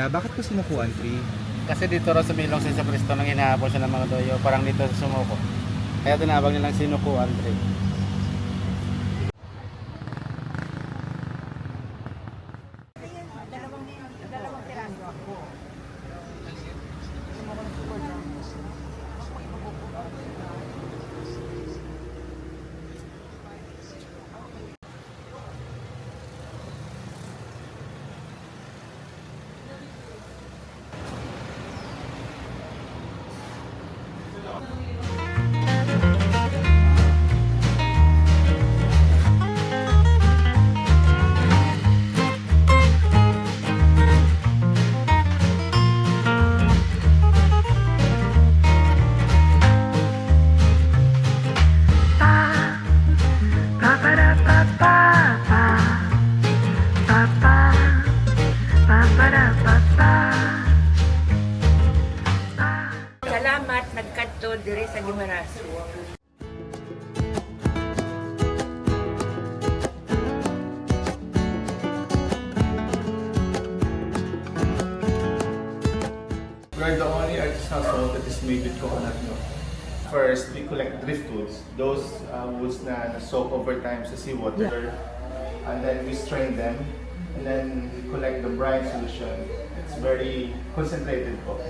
Bakit po sinukuan free? Kasi dito raw sa Milong sa Cristo nang hinahabol siya ng mga doyo, parang dito sa sumuko. Kaya tinawag nilang sinukuan tree. Salamat nagkadto diri sa Gimaraso. We're the only artisanal salt that is made with coconut milk. First, we collect driftwoods. Those woods na soak over time sa seawater. And then we strain them. And then we collect the brine solution. It's very concentrated po.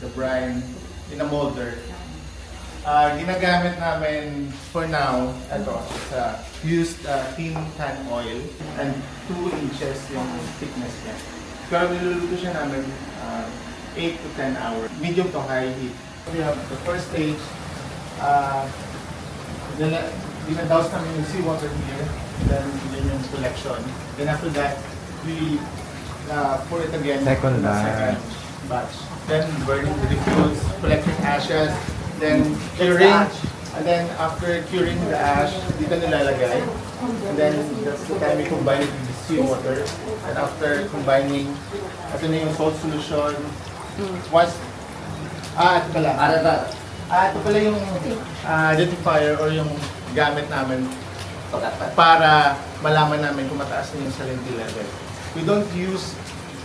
The brine in a molder. Ginagamit namin for now, used tin can oil and 2 inches yung thickness niya. Pero niluluto siya namin 8 to 10 hours, medium to high heat. We have the first stage, dinadouse namin yung seawater here, then yun yung collection. Then after that, we pour it again. Second Batch. Then burning the refuse, collecting ashes, then curing. And then after curing the ash, dito nilalagay. And then that's the time we combine it with the seawater. And after combining, ito na yung salt solution. Once, ito pala. Ito pala yung identifier or yung gamit namin para malaman namin kung mataas na yung salinity level. We don't use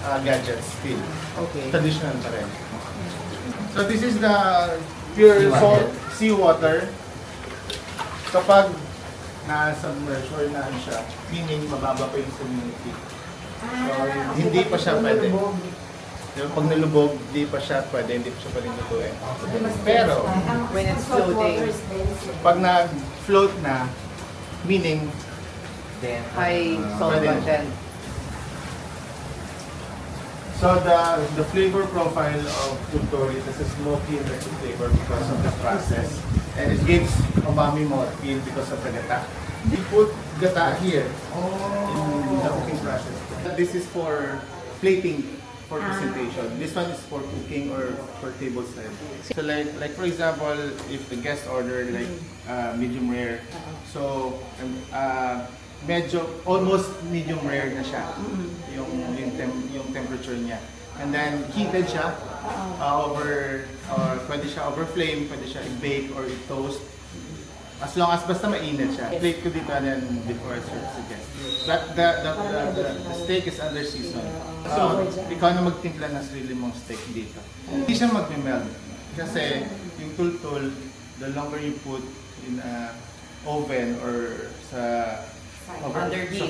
gadgets still. Okay. Traditional pa rin. So this is the pure salt seawater. Kapag na-submerge or na siya, meaning mababa pa yung salinity. So hindi pa siya pwede. Pag nalubog, hindi pa siya pwede, hindi pa siya pwedeng lutuin. Pero, When it's floating, pag nag-float na, meaning, high salt Pwede. content. so the flavor profile of Tuttori is a smoky and rich flavor because of the process. And it gives umami more feel because of the gata. We put gata here in the cooking process. This is for plating. For presentation. This one is for cooking or for table set. So like for example, if the guest order like medium rare, so medyo almost medium rare na siya yung temperature niya. And then heated siya over or pwede siya over flame, pwede siya i-bake or i-toast. As long as basta mainit siya. Plate ko dito yan before I serve sa guest. But the steak is under season. So, ikaw na magtimpla ng sarili mong steak dito. Hindi siya mag-meld. Kasi yung tultul, the longer you put in a oven or sa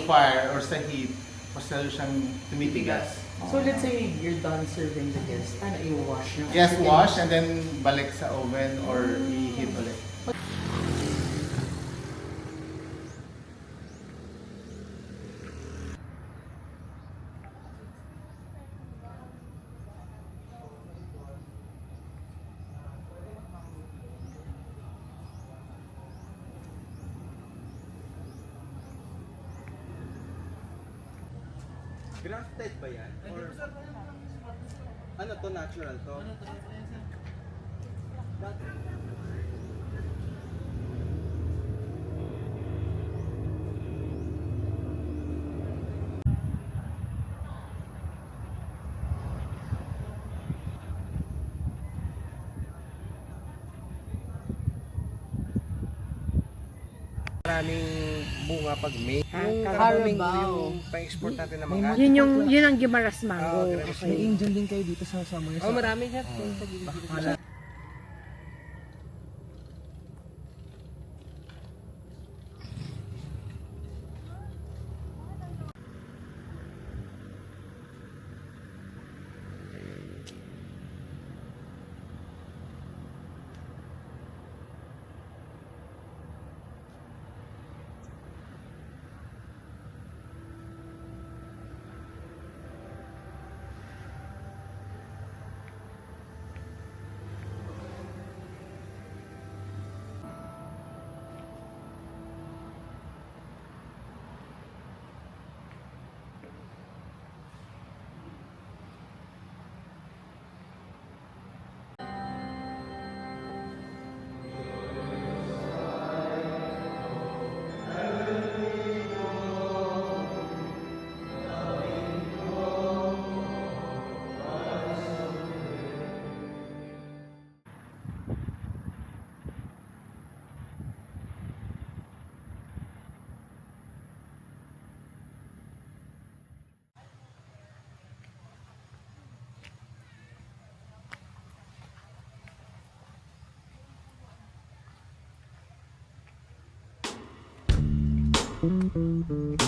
fire or sa heat, mas lalo siyang tumitigas. So let's say you're done serving the guest, ano i-wash nyo? Yes, wash and then balik sa oven or i-heat ulit. Grafted ba yan? Or ano to, natural to? Maraming bunga pag May. Yung Carabao. Carabao, yung pa-export natin na mga. Yun ang Gimaras Mango. May angel din kayo dito sa mga Oh, marami siya. Thank you.